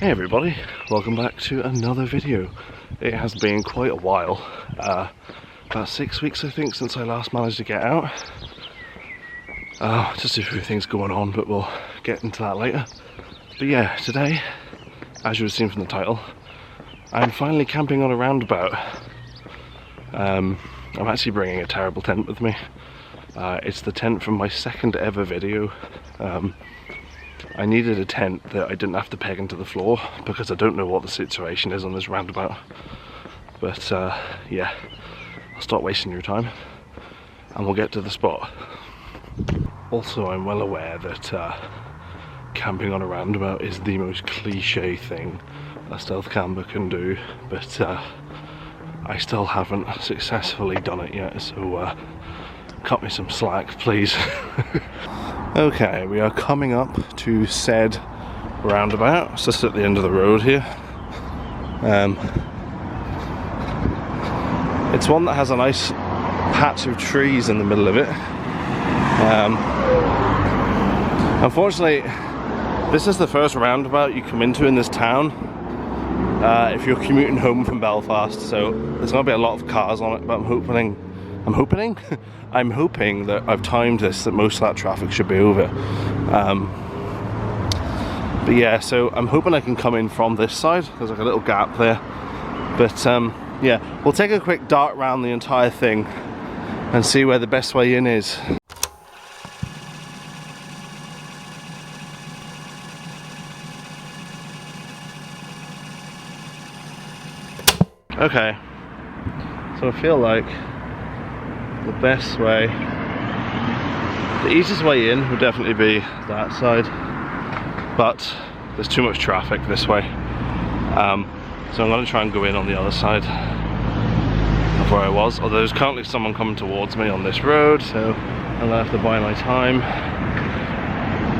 Hey everybody, welcome back to another video. It has been quite a while, about 6 weeks I think since I last managed to get out. Just a few things going on, but we'll get into that later. But yeah, today, as you have seen from the title, I'm finally camping on a roundabout. I'm actually bringing a terrible tent with me. It's the tent from my second ever video. I needed a tent that I didn't have to peg into the floor because I don't know what the situation is on this roundabout. But yeah, I'll stop wasting your time and we'll get to the spot. Also, I'm well aware that camping on a roundabout is the most cliche thing a stealth camper can do, but I still haven't successfully done it yet, so cut me some slack, please. Okay, we are coming up to said roundabout. It's just at the end of the road here. It's one that has a nice patch of trees in the middle of it. Unfortunately, this is the first roundabout you come into in this town if you're commuting home from Belfast, so there's going to be a lot of cars on it, but I'm hoping that I've timed this, that most of that traffic should be over. But yeah, so I'm hoping I can come in from this side. There's like a little gap there. But yeah, we'll take a quick dart around the entire thing and see where the best way in is. Okay, so I feel like the best way, the easiest way in would definitely be that side, but there's too much traffic this way, so I'm going to try and go in on the other side of where I was, although there's currently someone coming towards me on this road, so I'm going to have to buy my time.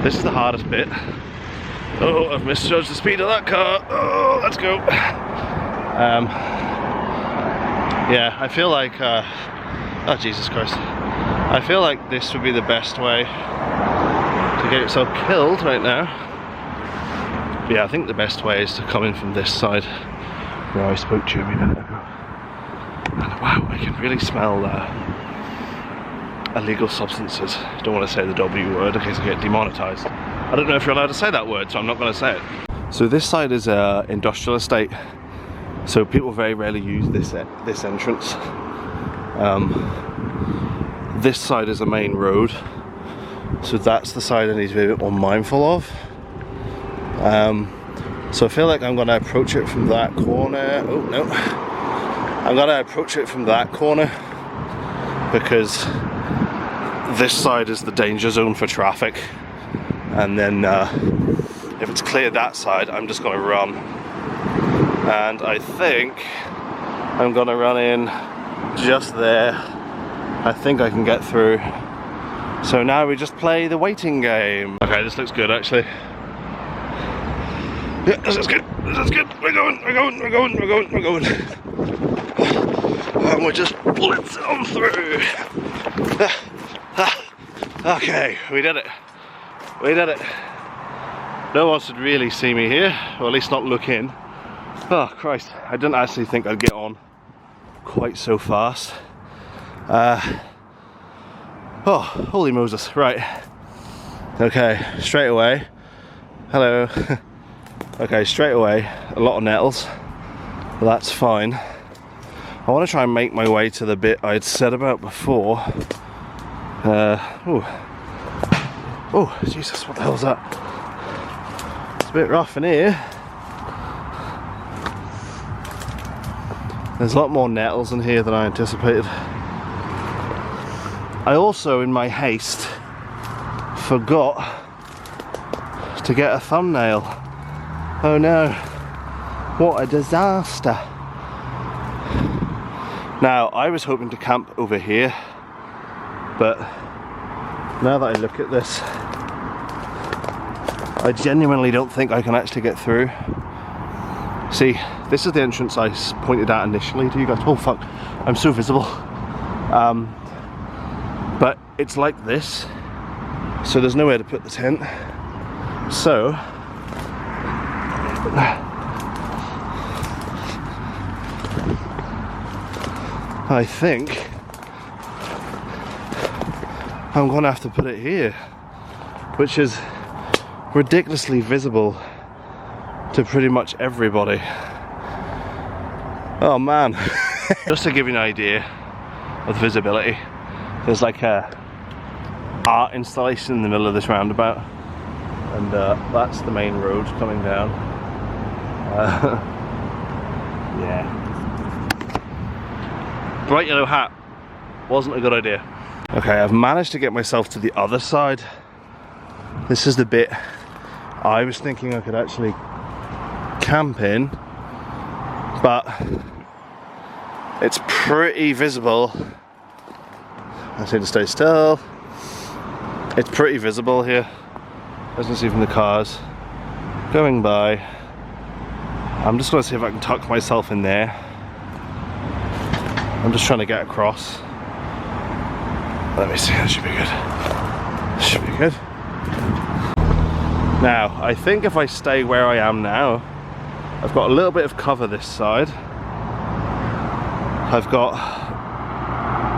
This is the hardest bit. Oh, I've misjudged the speed of that car. Oh, let's go. Yeah, I feel like oh Jesus Christ. I feel like this would be the best way to get yourself killed right now. But yeah, I think the best way is to come in from this side where I spoke to you a minute ago. And wow, I can really smell illegal substances. I don't want to say the W word in case I get demonetized. I don't know if you're allowed to say that word, so I'm not going to say it. So this side is an industrial estate, so people very rarely use this entrance. This side is a main road, so that's the side I need to be a bit more mindful of. So I feel like I'm going to approach it from that corner. Oh no, I'm going to approach it from that corner because this side is the danger zone for traffic, and then if it's cleared that side, I'm just going to run, and I think I'm going to run in just there. I think I can get through. So now we just play the waiting game. Okay, this looks good actually. Yeah, this is good. This is good. We're going. And we're just blitz on through. Okay, we did it. We did it. No one should really see me here, or at least not look in. Oh Christ, I didn't actually think I'd get on quite so fast. Oh, holy Moses, right. Okay, straight away. Hello. Okay, straight away, a lot of nettles. Well, that's fine. I want to try and make my way to the bit I'd said about before. Oh, Jesus, what the hell's that? It's a bit rough in here. There's a lot more nettles in here than I anticipated. I also, in my haste, forgot to get a thumbnail. Oh no, what a disaster. Now, I was hoping to camp over here, but now that I look at this, I genuinely don't think I can actually get through. See, this is the entrance I pointed out initially to you guys. Oh fuck, I'm so visible. But it's like this, so there's nowhere to put the tent. So I think I'm gonna have to put it here, which is ridiculously visible to pretty much everybody. Oh man. Just to give you an idea of visibility, there's like a art installation in the middle of this roundabout, and that's the main road coming down. Yeah. Bright yellow hat wasn't a good idea. Okay, I've managed to get myself to the other side. This is the bit I was thinking I could actually camp in, but it's pretty visible. I need to stay still. It's pretty visible here, as you can see from the cars going by. I'm just going to see if I can tuck myself in there. I'm just trying to get across. Let me see, that should be good. Should be good. Now, I think if I stay where I am now, I've got a little bit of cover this side. I've got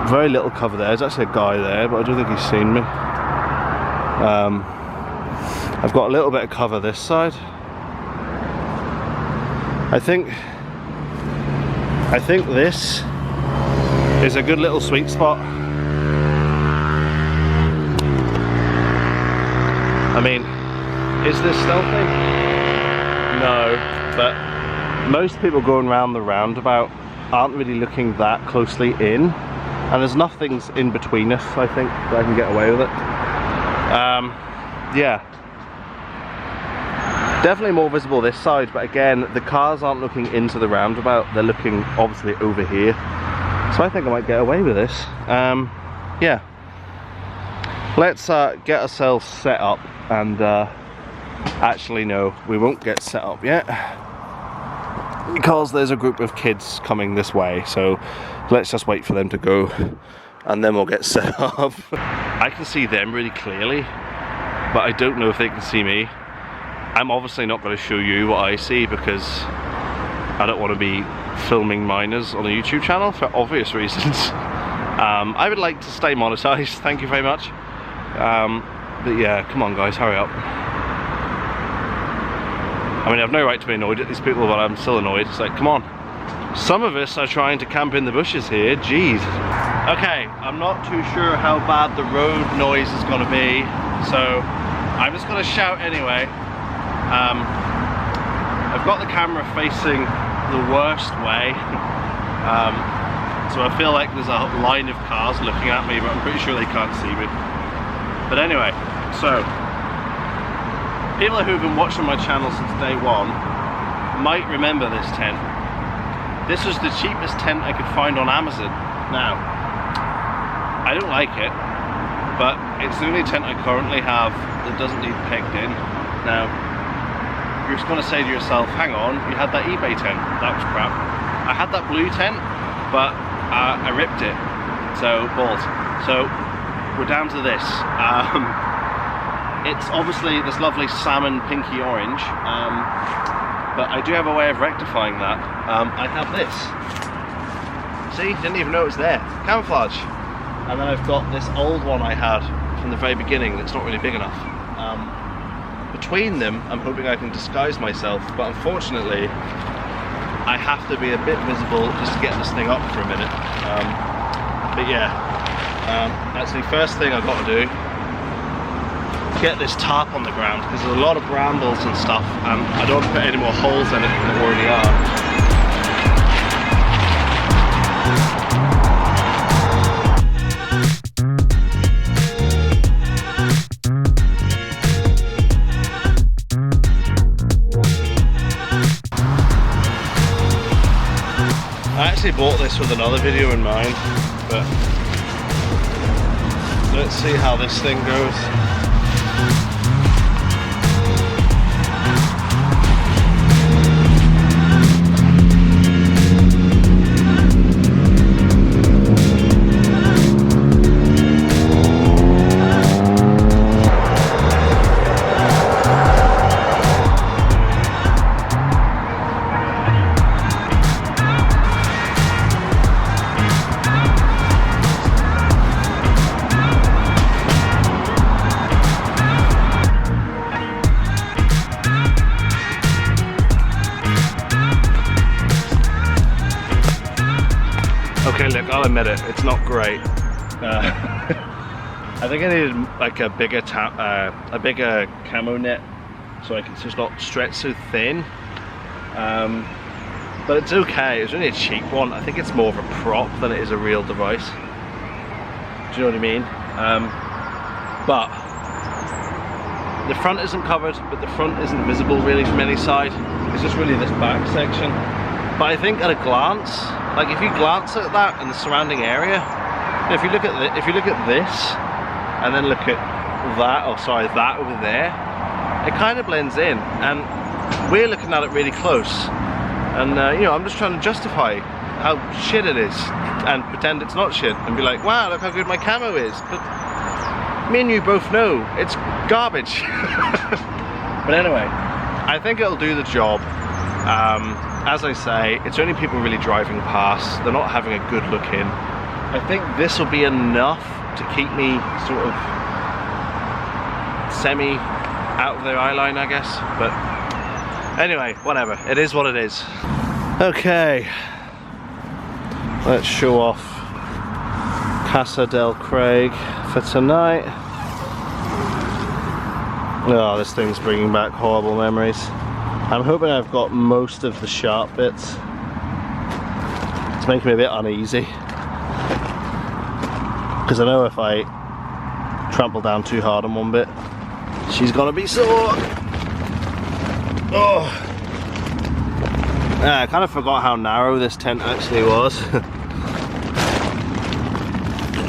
very little cover there. There's actually a guy there, but I don't think he's seen me. I've got a little bit of cover this side. I think this is a good little sweet spot. I mean, is this stealthy? No, but most people going around the roundabout aren't really looking that closely in, and there's nothing's in between us, I think, that I can get away with it. Yeah, definitely more visible this side, but again, the cars aren't looking into the roundabout, they're looking obviously over here, so I think I might get away with this. Yeah, let's get ourselves set up, and actually no, we won't get set up yet because there's a group of kids coming this way, so let's just wait for them to go and then we'll get set up. I can see them really clearly, but I don't know if they can see me. I'm obviously not going to show you what I see because I don't want to be filming minors on a YouTube channel for obvious reasons. I would like to stay monetized, thank you very much. But yeah, come on guys, hurry up. I mean, I've no right to be annoyed at these people, but I'm still annoyed. It's like, come on. Some of us are trying to camp in the bushes here, jeez. Okay, I'm not too sure how bad the road noise is going to be, so I'm just going to shout anyway. I've got the camera facing the worst way, so I feel like there's a line of cars looking at me, but I'm pretty sure they can't see me. But anyway, so people who've been watching my channel since day one might remember this tent. This was the cheapest tent I could find on Amazon. Now, I don't like it, but it's the only tent I currently have that doesn't need pegged in. Now, you're just going to say to yourself, hang on, you had that eBay tent, that was crap. I had that blue tent, but I ripped it, so balls. So we're down to this. It's obviously this lovely salmon pinky orange, but I do have a way of rectifying that. I have this. See, didn't even know it was there. Camouflage. And then I've got this old one I had from the very beginning that's not really big enough. Between them, I'm hoping I can disguise myself, but unfortunately, I have to be a bit visible just to get this thing up for a minute. But yeah, actually, first thing I've got to do, get this tarp on the ground, because there's a lot of brambles and stuff, and I don't want to put any more holes in it than there already are. I actually bought this with another video in mind, but let's see how this thing goes. Okay, look, I'll admit it, it's not great. I think I needed like a bigger camo net so I can just not stretch so thin. But it's okay, it's only a cheap one. I think it's more of a prop than it is a real device. Do you know what I mean? But the front isn't covered, but the front isn't visible really from any side. It's just really this back section. But I think at a glance, like if you glance at that and the surrounding area, if you look at this and then look at that, oh sorry, that over there, it kind of blends in, and we're looking at it really close. And you know, I'm just trying to justify how shit it is and pretend it's not shit and be like, wow, look how good my camo is. But me and you both know it's garbage. But anyway, I think it'll do the job. As I say, it's only people really driving past. They're not having a good look in. I think this will be enough to keep me sort of semi out of their eye line, I guess. But anyway, whatever. It is what it is. Okay, let's show off Casa del Craig for tonight. Oh, this thing's bringing back horrible memories. I'm hoping I've got most of the sharp bits. It's making me a bit uneasy, because I know if I trample down too hard on one bit, she's gonna be sore. Oh, yeah, I kind of forgot how narrow this tent actually was.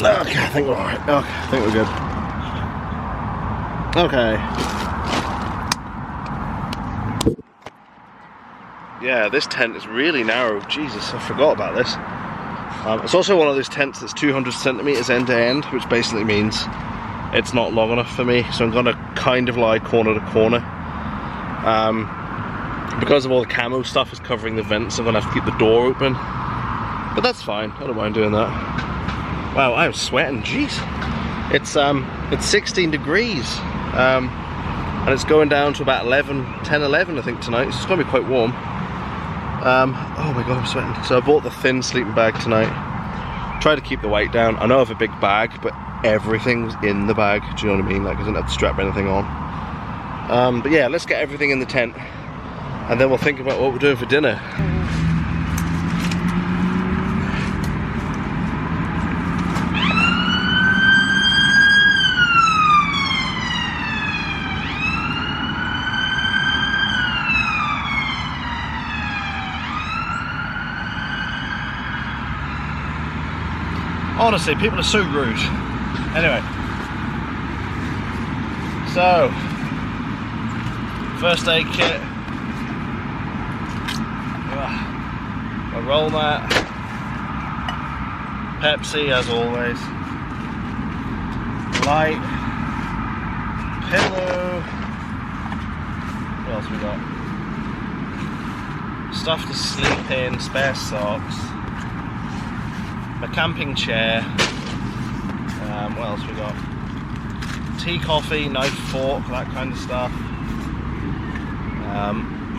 Okay, I think we're alright. Okay, I think we're good. Okay. Yeah, this tent is really narrow. Jesus, I forgot about this. It's also one of those tents that's 200 centimeters end to end, which basically means it's not long enough for me. So I'm gonna kind of lie corner to corner. Because of all the camo stuff is covering the vents, I'm gonna have to keep the door open. But that's fine. I don't mind doing that. Wow, I'm sweating. Jeez. It's 16 degrees. And it's going down to about 10, 11 I think tonight, so it's going to be quite warm. Oh my god, I'm sweating. So I bought the thin sleeping bag tonight. Tried to keep the weight down. I know I have a big bag, but everything was in the bag. Do you know what I mean? Like I didn't have to strap anything on. But yeah, let's get everything in the tent, and then we'll think about what we're doing for dinner. Honestly, people are so rude. Anyway, so first aid kit, a roll mat, Pepsi as always, light, pillow. What else we got? Stuff to sleep in, spare socks. A camping chair. What else we got? Tea, coffee, knife, fork, that kind of stuff.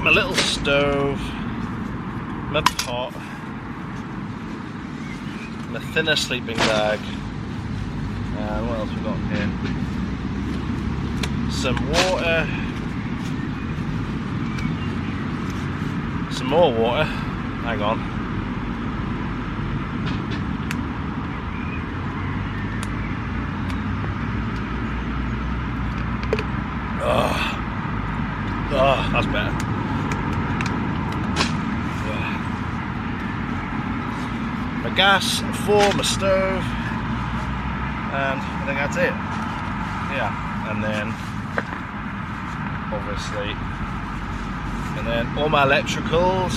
My little stove, my pot, my thinner sleeping bag. What else we got here? Some water, some more water. Hang on. Oh, that's better. Yeah. My gas for my stove, and I think that's it. Yeah, and then obviously, and then all my electricals.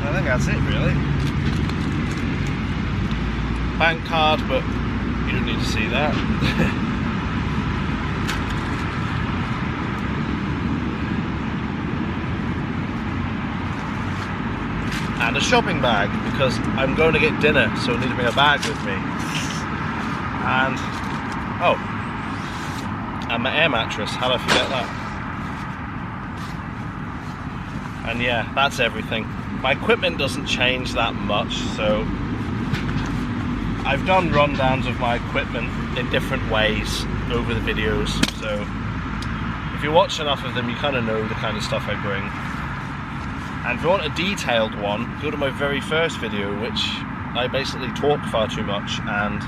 I think that's it really. Bank card, but you don't need to see that. And a shopping bag, because I'm going to get dinner, so I need to bring a bag with me. And oh, and my air mattress. How did I forget that? And yeah, that's everything. My equipment doesn't change that much, so I've done rundowns of my equipment in different ways over the videos, so if you watch enough of them you kind of know the kind of stuff I bring. And if you want a detailed one, go to my very first video, which I basically talk far too much, and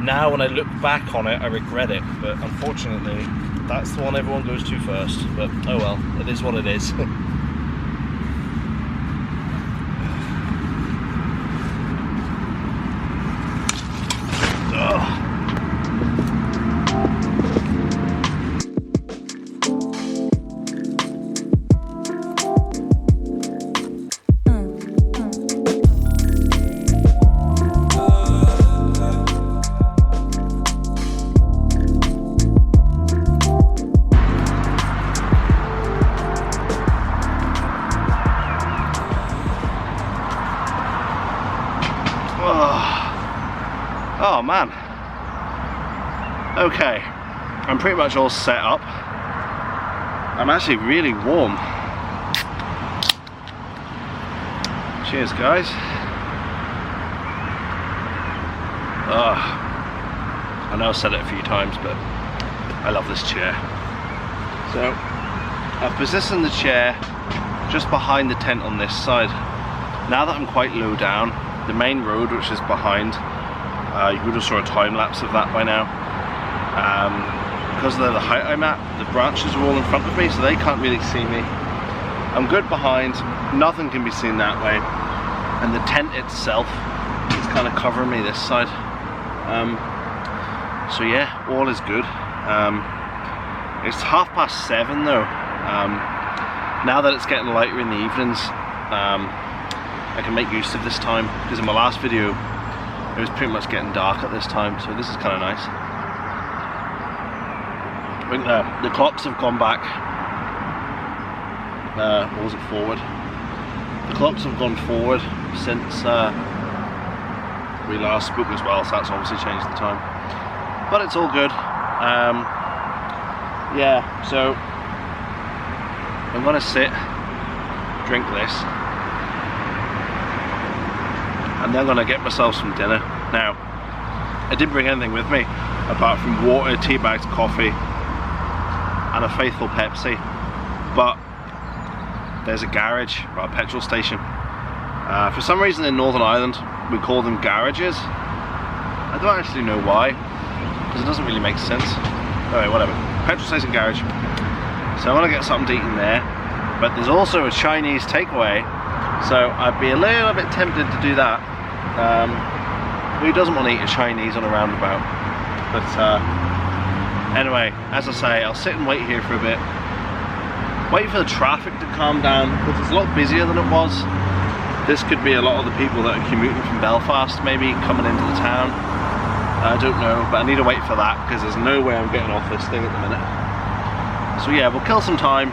now when I look back on it I regret it, but unfortunately that's the one everyone goes to first. But oh well, it is what it is. Oh man. Okay, I'm pretty much all set up. I'm actually really warm. Cheers guys. I know I've said it a few times, but I love this chair. So I've positioned the chair just behind the tent on this side. Now that I'm quite low down, the main road which is behind, you would have saw a time lapse of that by now. Because of the height I'm at, the branches are all in front of me, so they can't really see me. I'm good behind, nothing can be seen that way, and the tent itself is kind of covering me this side. So yeah, all is good. It's 7:30 though. Now that it's getting lighter in the evenings, I can make use of this time, because in my last video it was pretty much getting dark at this time, so this is kind of nice. I think the clocks have gone back, or was it forward? The clocks have gone forward since we last spoke as well, so that's obviously changed the time. But it's all good. Yeah, so I'm gonna sit, drink this, and then I'm gonna get myself some dinner. Now, I didn't bring anything with me apart from water, tea bags, coffee, and a faithful Pepsi. But there's a garage, or a petrol station. For some reason in Northern Ireland we call them garages. I don't actually know why, because it doesn't really make sense. Alright, whatever. Petrol station, garage. So I'm gonna get something to eat in there. But there's also a Chinese takeaway, so I'd be a little bit tempted to do that. Who doesn't want to eat a Chinese on a roundabout? But anyway, as I say, I'll sit and wait here for a bit. Wait for the traffic to calm down, because it's a lot busier than it was. This could be a lot of the people that are commuting from Belfast, maybe coming into the town. I don't know, but I need to wait for that, because there's no way I'm getting off this thing at the minute. So yeah, we'll kill some time,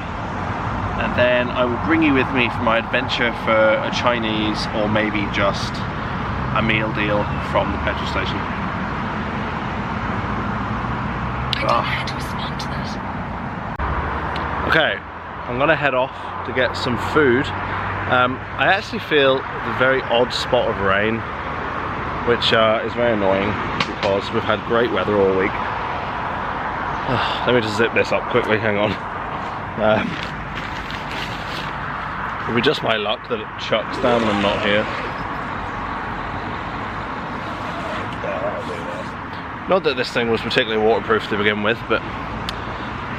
and then I will bring you with me for my adventure for a Chinese, or maybe just a meal deal from the petrol station. I don't know how to respond to that. Okay, I'm gonna head off to get some food. I actually feel the very odd spot of rain, which is very annoying because we've had great weather all week. Let me just zip this up quickly, hang on. It'll be just my luck that it chucks down when I'm not here. Not that this thing was particularly waterproof to begin with, but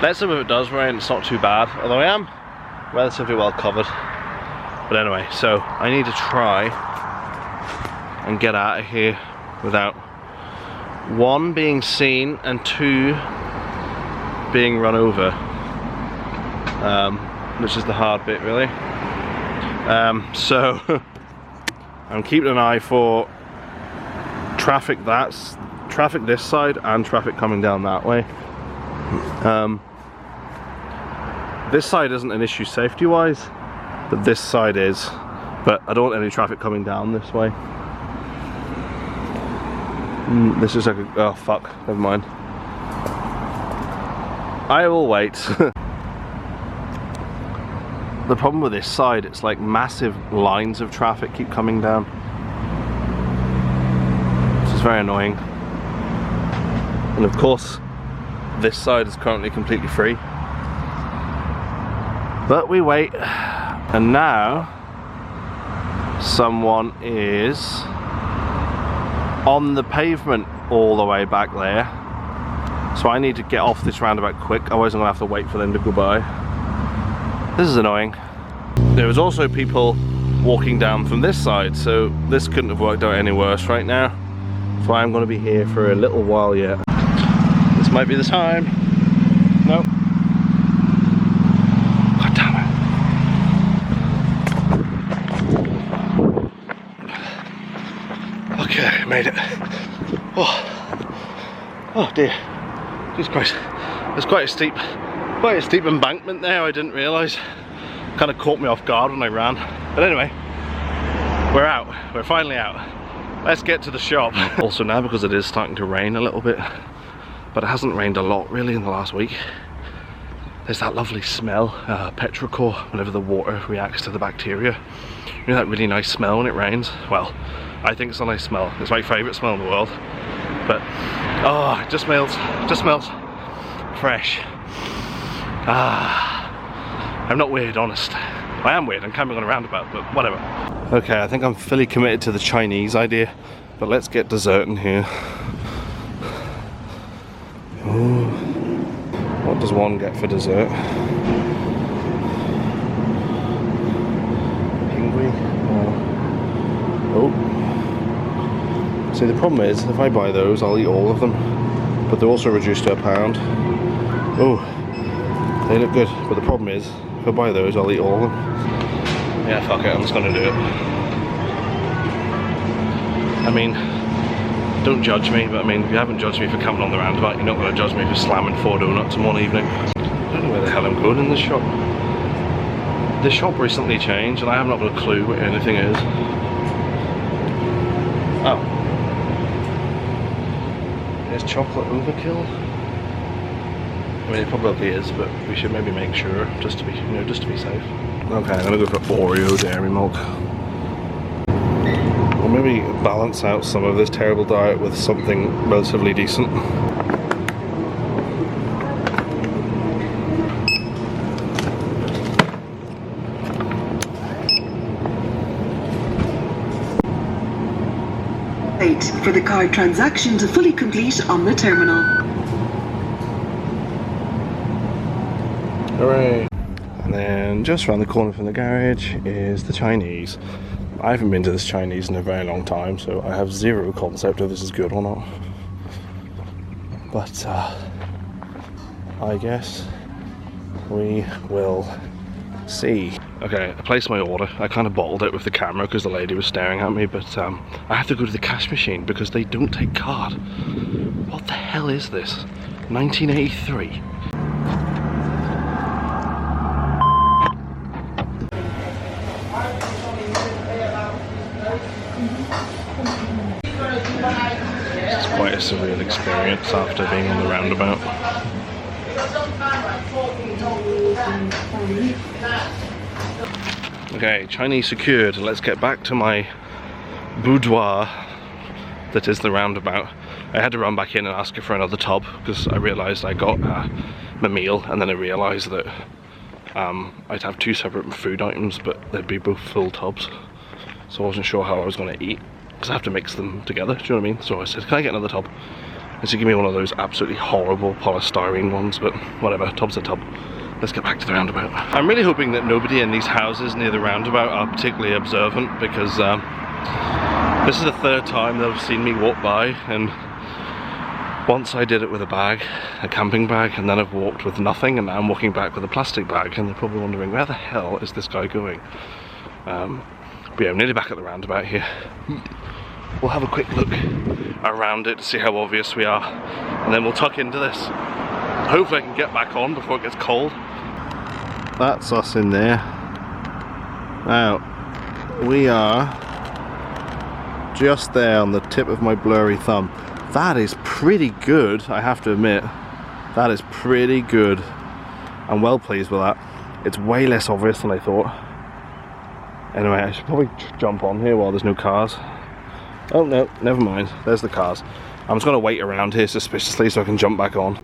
let's see if it does rain, it's not too bad. Although I am relatively well covered. But anyway, so I need to try and get out of here without one, being seen, and two, being run over. Which is the hard bit really. So I'm keeping an eye for traffic this side and traffic coming down that way. This side isn't an issue safety wise, but this side is. But I don't want any traffic coming down this way. This is like a, oh fuck, never mind. I will wait. the problem with this side, it's like massive lines of traffic keep coming down. Which is very annoying. And of course, this side is currently completely free. But we wait, and now someone is on the pavement all the way back there. So I need to get off this roundabout quick, otherwise I'm gonna have to wait for them to go by. This is annoying. There was also people walking down from this side, so this couldn't have worked out any worse right now. So I'm gonna be here for a little while yet. This might be the time. Nope. God damn it. Okay, made it. Oh dear. Jesus Christ. There's quite a steep embankment there, I didn't realise. Kind of caught me off guard when I ran. But anyway, we're out. We're finally out. Let's get to the shop. Also now, because it is starting to rain a little bit, but it hasn't rained a lot really in the last week, there's that lovely smell, petrichor, whenever the water reacts to the bacteria. You know that really nice smell when it rains? Well, I think it's a nice smell. It's my favourite smell in the world. But, oh, it just smells fresh. I'm not weird, honest. I am weird, I'm camping on a roundabout, but whatever. Okay, I think I'm fully committed to the Chinese idea, but let's get dessert in here. Ooh. What does one get for dessert? Pingui? Oh. See, the problem is, if I buy those, I'll eat all of them. But they're also reduced to £1. Oh, they look good. But the problem is, if I buy those, I'll eat all of them. Yeah, fuck it, I'm just gonna do it. I mean, don't judge me, but I mean, if you haven't judged me for camping on the roundabout, you're not gonna judge me for slamming 4 donuts in one evening. I don't know where the hell I'm going in this shop. This shop recently changed, and I have not got a clue what anything is. Oh. Is chocolate overkill? I mean, it probably is, but we should maybe make sure, just to be, you know, just to be safe. Okay, I'm gonna go for Oreo dairy milk. Or maybe balance out some of this terrible diet with something relatively decent. Wait for the card transaction to fully complete on the terminal. Hooray! And then just around the corner from the garage is the Chinese. I haven't been to this Chinese in a very long time, so I have zero concept if this is good or not. But I guess we will see. Okay, I placed my order. I kind of bottled it with the camera because the lady was staring at me, but I have to go to the cash machine because they don't take card. What the hell is this? 1983? It's quite a surreal experience after being on the roundabout. Okay, Chinese secured. Let's get back to my boudoir that is the roundabout. I had to run back in and ask her for another tub because I realised I got my meal, and then I realised that I'd have 2 separate food items, but they'd be both full tubs. So I wasn't sure how I was going to eat because I have to mix them together, do you know what I mean? So I said, can I get another tub? And she gave me one of those absolutely horrible polystyrene ones, but whatever, tub's a tub. Let's get back to the roundabout. I'm really hoping that nobody in these houses near the roundabout are particularly observant, because this is the 3rd time they've seen me walk by, and once I did it with a bag, a camping bag, and then I've walked with nothing, and now I'm walking back with a plastic bag, and they're probably wondering, where the hell is this guy going? But yeah, I'm nearly back at the roundabout here. We'll have a quick look around it to see how obvious we are, and then we'll tuck into this. Hopefully I can get back on before it gets cold. That's us in there. Now, we are just there on the tip of my blurry thumb. That is pretty good, I have to admit. That is pretty good. I'm well pleased with that. It's way less obvious than I thought. Anyway, I should probably jump on here while there's no cars. Oh no, never mind, there's the cars. I'm just going to wait around here suspiciously so I can jump back on.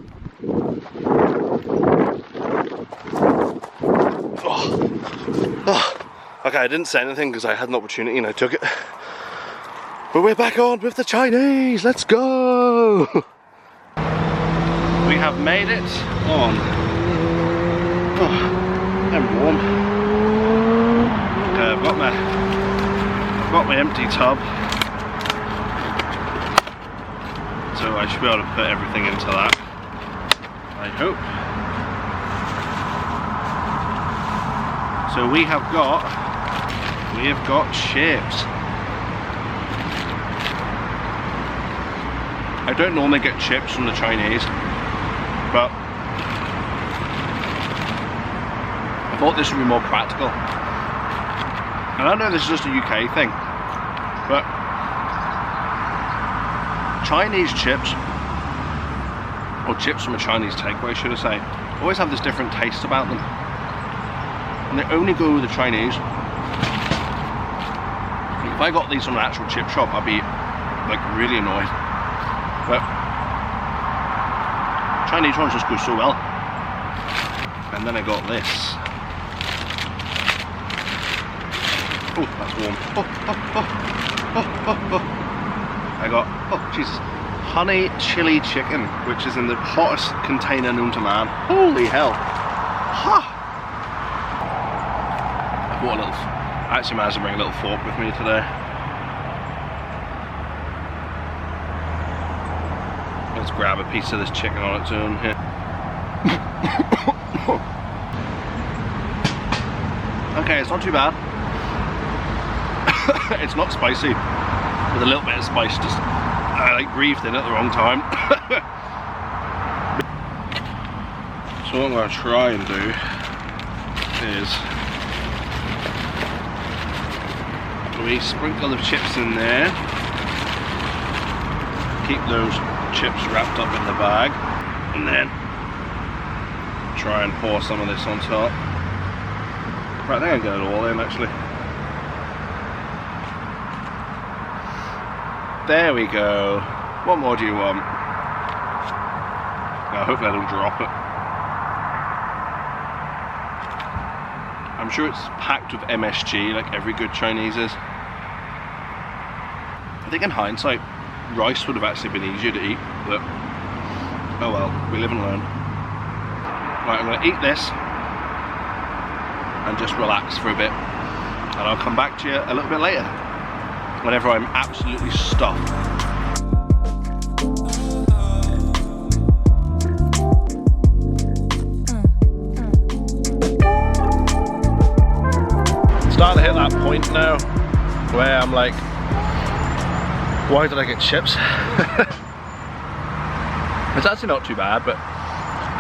Okay, I didn't say anything because I had an opportunity and I took it. But we're back on with the Chinese, let's go! We have made it on. Oh, I'm warm. Okay, I've got my empty tub. So I should be able to put everything into that, I hope. So we have got chips. I don't normally get chips from the Chinese, but I thought this would be more practical. And I know this is just a UK thing, but Chinese chips, or chips from a Chinese takeaway should I say, always have this different taste about them. And they only go with the Chinese. If I got these from an actual chip shop, I'd be like really annoyed. But Chinese ones just go so well. And then I got this. Oh, that's warm. I got, oh Jesus, honey chili chicken, which is in the hottest container known to man. Holy hell. Ha! I bought a little, I actually managed to bring a little fork with me today. Let's grab a piece of this chicken on its own here. Okay, it's not too bad. It's not spicy. With a little bit of spice, just I like breathed in at the wrong time. So what I'm going to try and do is we sprinkle the chips in there, keep those chips wrapped up in the bag, and then try and pour some of this on top. Right, I think I can get it all in actually. There we go. What more do you want? I hope I don't drop it. I'm sure it's packed with MSG like every good Chinese is. I think in hindsight, rice would have actually been easier to eat, but oh well, we live and learn. Right, I'm going to eat this and just relax for a bit, and I'll come back to you a little bit later whenever I'm absolutely stuffed. Starting to hit that point now where I'm like, why did I get chips? It's actually not too bad, but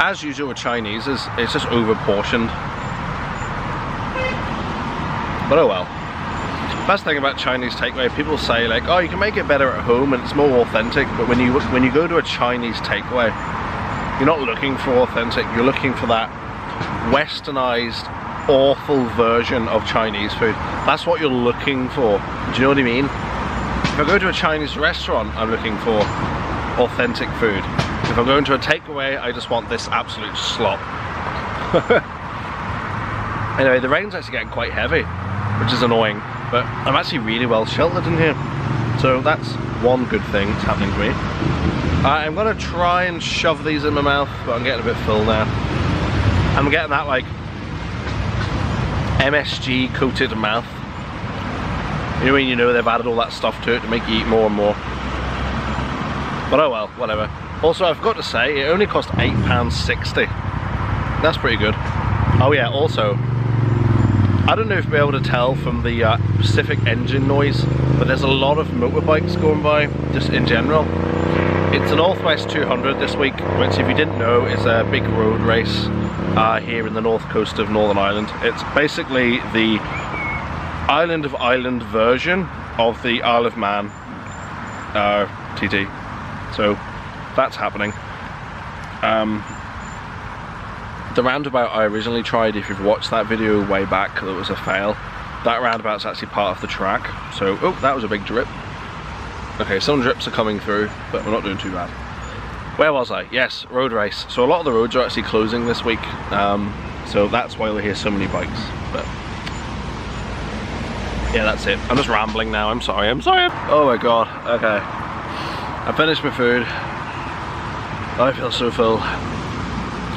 as usual with Chinese, it's just over portioned. But oh well. Best thing about Chinese takeaway, people say like, oh, you can make it better at home and it's more authentic, but when you go to a Chinese takeaway, you're not looking for authentic, you're looking for that westernized, awful version of Chinese food. That's what you're looking for. Do you know what I mean? If I go to a Chinese restaurant, I'm looking for authentic food. If I'm going to a takeaway, I just want this absolute slop. Anyway, the rain's actually getting quite heavy, which is annoying, but I'm actually really well sheltered in here. So that's one good thing that's happening to me. I'm gonna try and shove these in my mouth, but I'm getting a bit full now. I'm getting that like MSG coated mouth. You know when you know they've added all that stuff to it to make you eat more and more. But oh well, whatever. Also, I've got to say, it only cost £8.60. That's pretty good. Oh yeah, also, I don't know if you'll be able to tell from the specific engine noise, but there's a lot of motorbikes going by, just in general. It's an Northwest 200 this week, which if you didn't know is a big road race here in the north coast of Northern Ireland. It's basically the Island of Ireland version of the Isle of Man TT. So that's happening. The roundabout I originally tried, if you've watched that video way back, that was a fail. That roundabout's actually part of the track. So, oh, that was a big drip. Okay, some drips are coming through, but we're not doing too bad. Where was I? Yes, road race. So a lot of the roads are actually closing this week. So that's why you'll hear so many bikes. But yeah, that's it. I'm just rambling now. I'm sorry. Oh my god. Okay. I finished my food. I feel so full.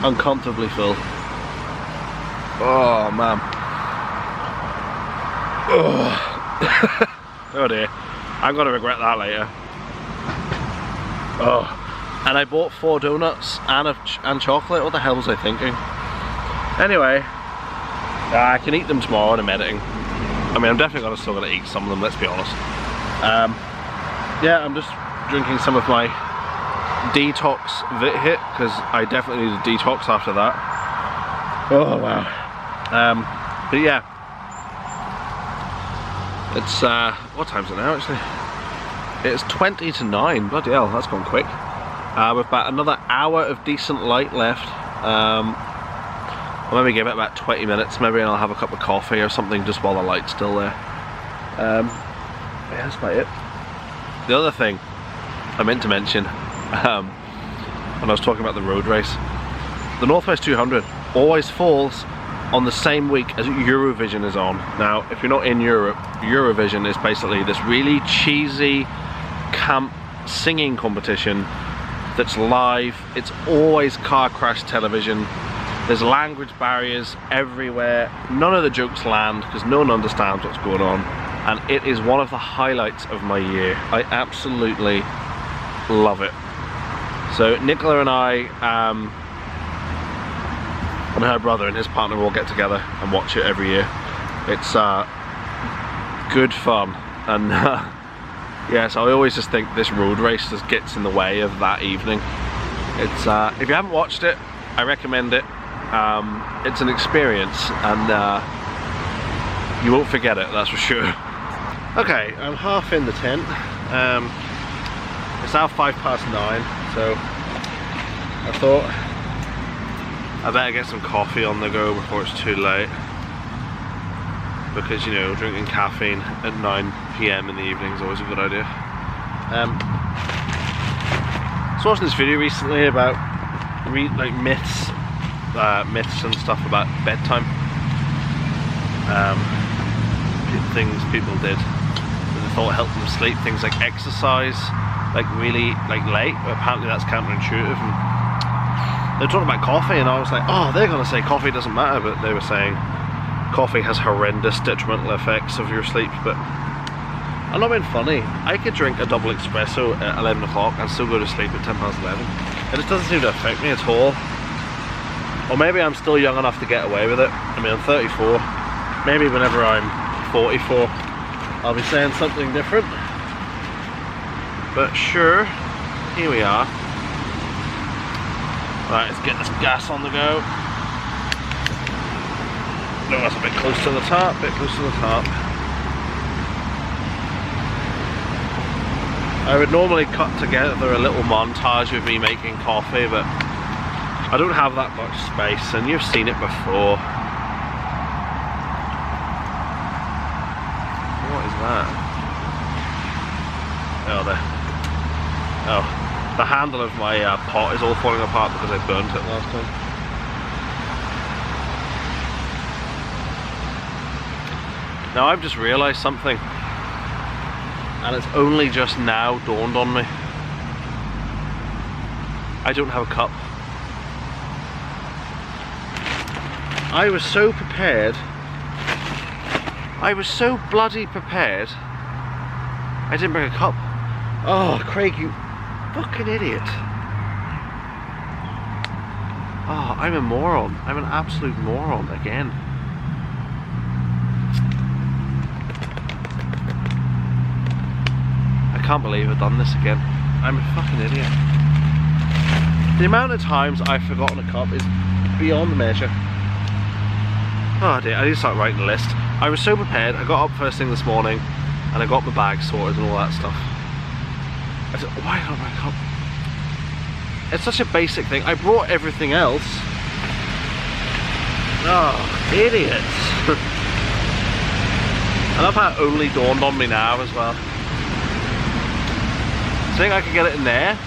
Uncomfortably full. Oh man. Oh. Oh dear. I'm gonna regret that later. Oh. And I bought 4 donuts and chocolate. What the hell was I thinking? Anyway, I can eat them tomorrow when I'm editing. I mean, I'm definitely still gonna eat some of them, let's be honest. Yeah, I'm just drinking some of my detox Vit Hit, because I definitely need a detox after that. Oh wow. But yeah, it's what time is it now actually? It's 20 to 9. Bloody hell, that's gone quick. With about another hour of decent light left. I'll maybe give it about 20 minutes. Maybe I'll have a cup of coffee or something just while the light's still there. Yeah, that's about it. The other thing I meant to mention, when I was talking about the road race, the Northwest 200 always falls on the same week as Eurovision is on. Now, if you're not in Europe, Eurovision is basically this really cheesy camp singing competition that's live. It's always car crash television. There's language barriers everywhere. None of the jokes land because no one understands what's going on. And it is one of the highlights of my year. I absolutely love it. So Nicola and I, and her brother and his partner will get together and watch it every year. It's good fun. And yes, I always just think this road race just gets in the way of that evening. It's if you haven't watched it, I recommend it. It's an experience, and you won't forget it, that's for sure. Okay, I'm half in the tent. It's now 9:05, so I thought I better get some coffee on the go before it's too late, because you know, drinking caffeine at 9 PM in the evening is always a good idea. I was watching this video recently about like myths and stuff about bedtime. Things people did that they thought helped them sleep. Things like exercise, like really late. Apparently that's counterintuitive. And they were talking about coffee, and I was like, oh, they're gonna say coffee doesn't matter, but they were saying coffee has horrendous detrimental effects of your sleep. But I'm not being funny. I could drink a double espresso at 11 o'clock and still go to sleep at 11:10. It just doesn't seem to affect me at all. Or maybe I'm still young enough to get away with it. I mean, I'm 34. Maybe whenever I'm 44, I'll be saying something different. But sure, here we are. Right, let's get this gas on the go. No, that's a bit close to the top, I would normally cut together a little montage of me making coffee, but I don't have that much space, and you've seen it before. What is that? Oh, the handle of my pot is all falling apart because I burnt it last time. Now I've just realised something, and it's only just now dawned on me. I don't have a cup. I was so prepared. I was so bloody prepared. I didn't bring a cup. Oh, Craig, you fucking idiot. Oh, I'm a moron. I'm an absolute moron again. I can't believe I've done this again. I'm a fucking idiot. The amount of times I've forgotten a cup is beyond measure. Oh dear, I need to start writing a list. I was so prepared. I got up first thing this morning and I got my bag sorted and all that stuff. I said, why don't I bring a cup? It's such a basic thing. I brought everything else. Oh, idiots. I love how it only dawned on me now as well. I think I could get it in there.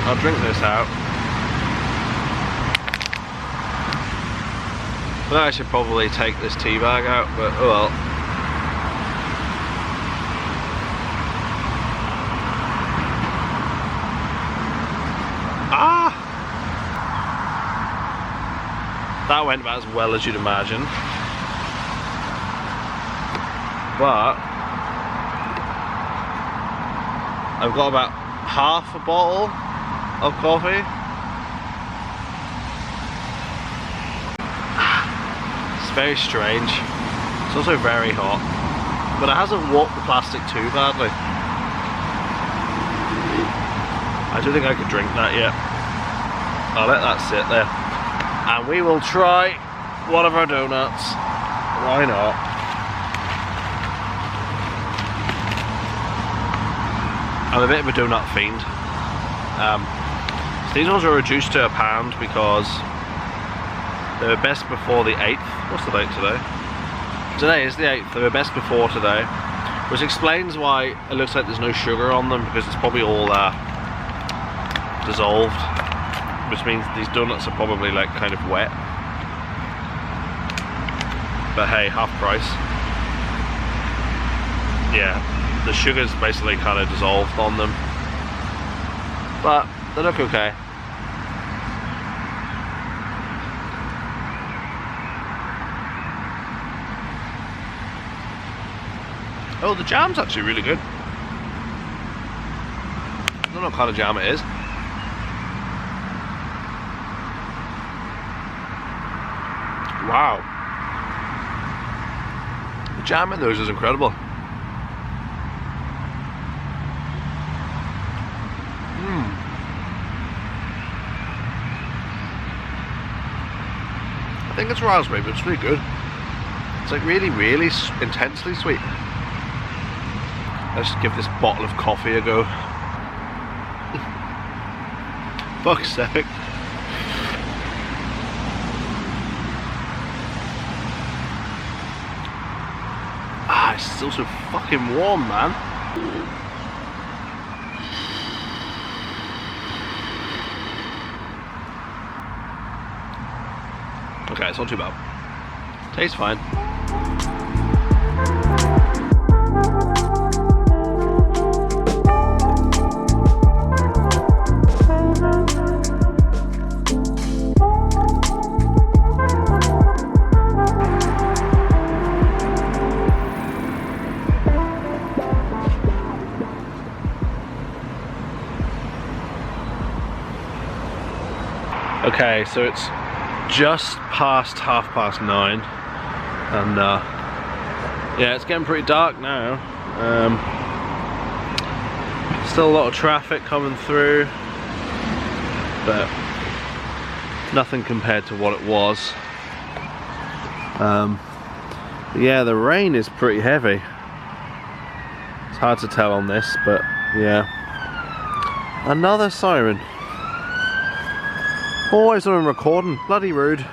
I'll drink this out. I think I should probably take this tea bag out, but oh well. Ah! That went about as well as you'd imagine. But I've got about half a bottle of coffee. It's very strange. It's also very hot, but it hasn't warped the plastic too badly. I don't think I could drink that yet. I'll let that sit there, and we will try one of our donuts. Why not? I'm a bit of a donut fiend. These ones are reduced to £1 because they were best before the 8th. What's the date today? Today is the 8th. They were best before today, which explains why it looks like there's no sugar on them, because it's probably all dissolved, which means these donuts are probably like kind of wet. But hey, half price. Yeah, the sugar's basically kind of dissolved on them, but they look okay. Oh, the jam's actually really good. I don't know what kind of jam it is. Wow. The jam in those is incredible. I think it's raspberry, but it's really good. It's like really, really intensely sweet. Let's give this bottle of coffee a go. Fuck's sake. Ah, it's still so fucking warm, man. Okay, it's not too bad. Tastes fine. Okay, so it's just past 9:30, and yeah, it's getting pretty dark now. Still a lot of traffic coming through, but nothing compared to what it was. Yeah, the rain is pretty heavy. It's hard to tell on this, but yeah. Another siren. Always on recording, bloody rude.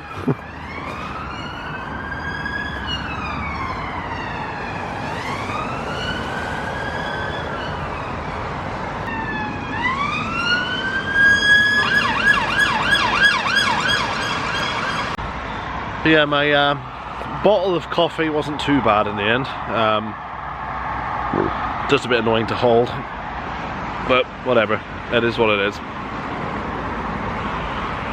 Yeah, my bottle of coffee wasn't too bad in the end. Just a bit annoying to hold, but whatever, it is what it is.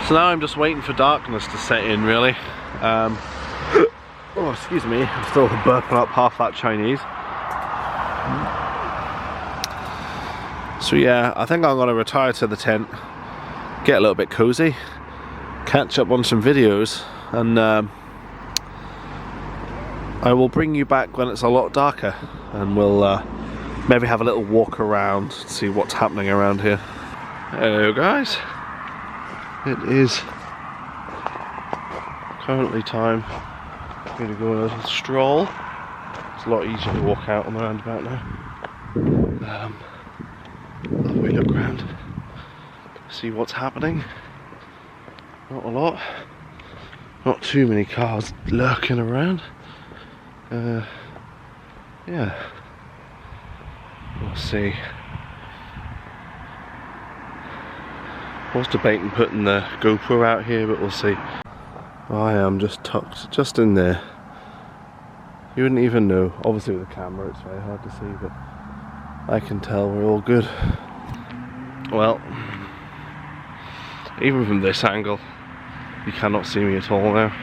So now I'm just waiting for darkness to set in, really. Oh, excuse me, I'm still burping up half that Chinese. So yeah, I think I'm going to retire to the tent, get a little bit cozy, catch up on some videos, and I will bring you back when it's a lot darker, and we'll maybe have a little walk around, see what's happening around here. Hello guys. It is currently time for me to go on a little stroll. It's a lot easier to walk out on the roundabout now. Have we look around, see what's happening. Not a lot. Not too many cars lurking around. Yeah. We'll see. I was debating putting the GoPro out here, but we'll see. I am just tucked just in there. You wouldn't even know. Obviously with the camera it's very hard to see, but I can tell we're all good. Well, even from this angle, you cannot see me at all now.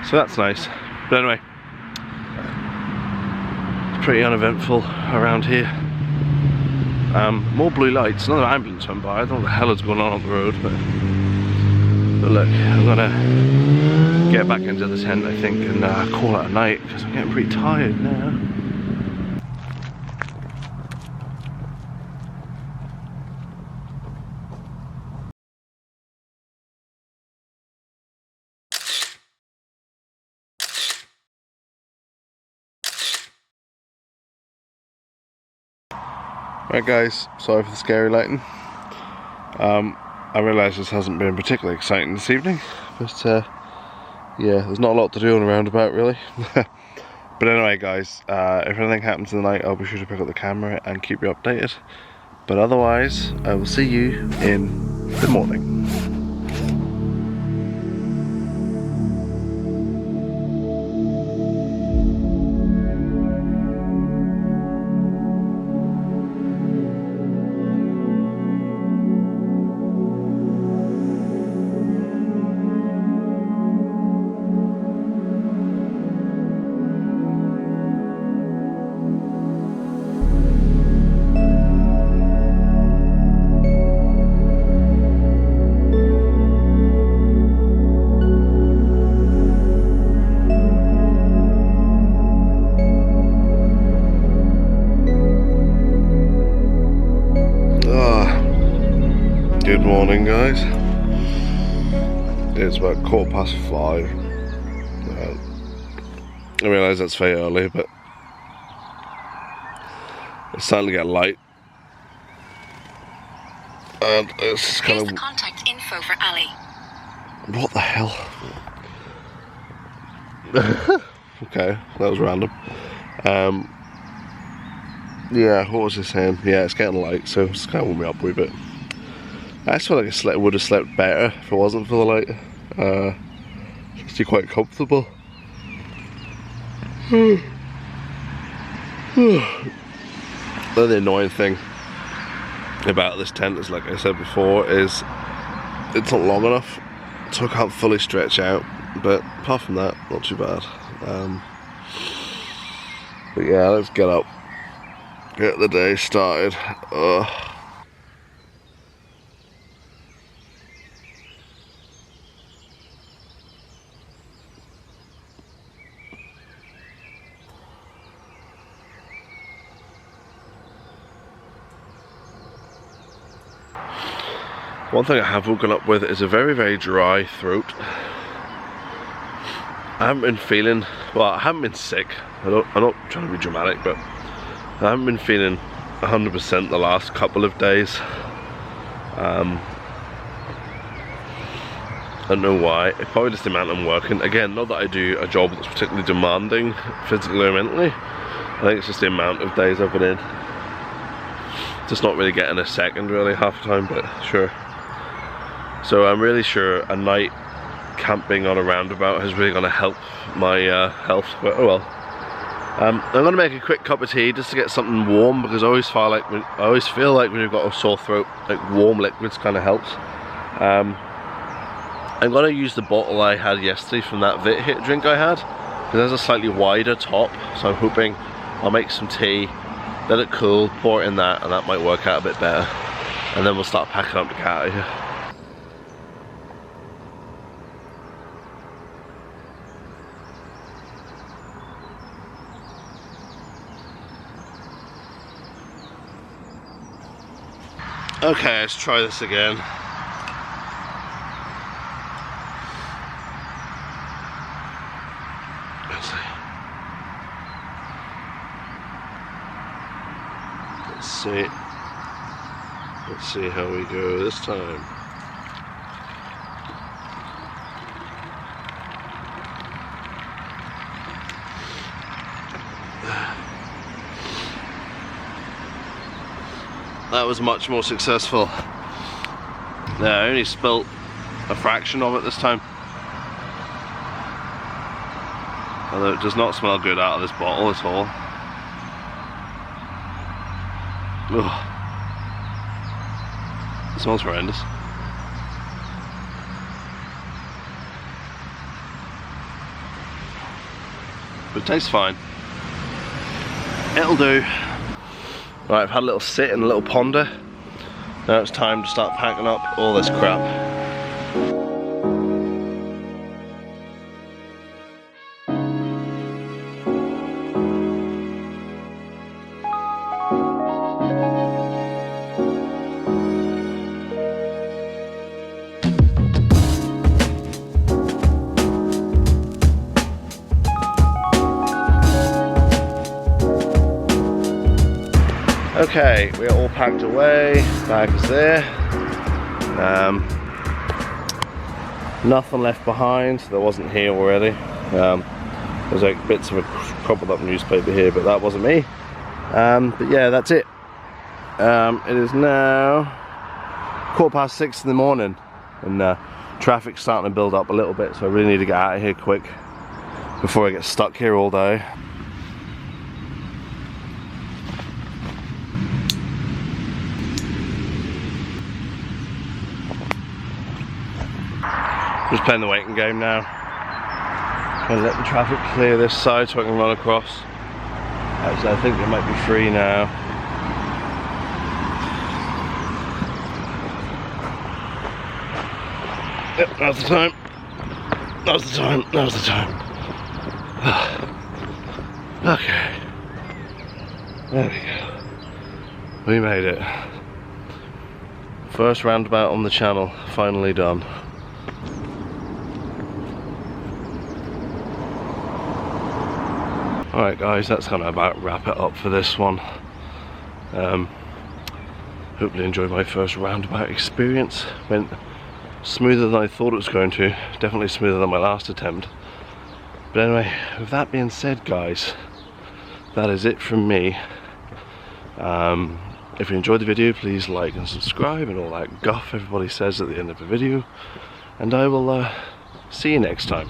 So that's nice. But anyway, it's pretty uneventful around here. More blue lights, another ambulance went by. I don't know what the hell is going on the road, but look, I'm gonna get back into the tent, I think, and call it a night, because I'm getting pretty tired now. Right guys, sorry for the scary lighting. I realise this hasn't been particularly exciting this evening, but yeah, there's not a lot to do on a roundabout really. But anyway guys, if anything happens in the night, I'll be sure to pick up the camera and keep you updated. But otherwise, I will see you in the morning. Good morning guys. It's about 5:15. I realise that's very early, but it's starting to get light. And it's kind Here's of... the contact info for Ali. What the hell? Okay, that was random. Yeah, what was I saying? Yeah, it's getting light, so it's kind of warming me up a wee bit. I just feel like I would have slept better if it wasn't for the light. It's actually quite comfortable. The annoying thing about this tent is, like I said before, is it's not long enough, so I can't fully stretch out. But apart from that, not too bad. But yeah, let's get up, get the day started. One thing I have woken up with is a very, very dry throat. I haven't been feeling, well, I haven't been sick. I'm not trying to be dramatic, but I haven't been feeling 100% the last couple of days. I don't know why. It's probably just the amount I'm working. Again, not that I do a job that's particularly demanding physically or mentally. I think it's just the amount of days I've been in. Just not really getting a second really half the time, but sure. So I'm really sure a night camping on a roundabout is really going to help my health, but oh well. I'm going to make a quick cup of tea just to get something warm, because I always feel like when you've got a sore throat, like warm liquids kind of helps. I'm going to use the bottle I had yesterday from that Vit Hit drink I had, because there's a slightly wider top, so I'm hoping I'll make some tea, let it cool, pour it in that, and that might work out a bit better. And then we'll start packing up to get out of here. Okay, let's try this again. Let's see how we go this time. that was much more successful. Yeah, I only spilt a fraction of it this time. Although it does not smell good out of this bottle at all. Ugh. It smells horrendous. But it tastes fine. It'll do. Right, I've had a little sit and a little ponder. Now it's time to start packing up all this crap. Okay, we're all packed away, bag is there. Nothing left behind, there wasn't here already. There's like bits of a crumpled up newspaper here, but that wasn't me. But yeah, that's it. It is now 6:15 in the morning, and traffic's starting to build up a little bit, so I really need to get out of here quick before I get stuck here all day. Just playing the waiting game now. Trying to let the traffic clear this side so I can run across. Actually, I think they might be free now. Yep, now's the time. Now's the time. Now's the time. Okay. There we go. We made it. First roundabout on the channel, finally done. Alright guys, that's gonna about wrap it up for this one. Hopefully enjoyed my first roundabout experience. Went smoother than I thought it was going to. Definitely smoother than my last attempt. But anyway, with that being said guys, that is it from me. If you enjoyed the video, please like and subscribe and all that guff everybody says at the end of the video. And I will see you next time.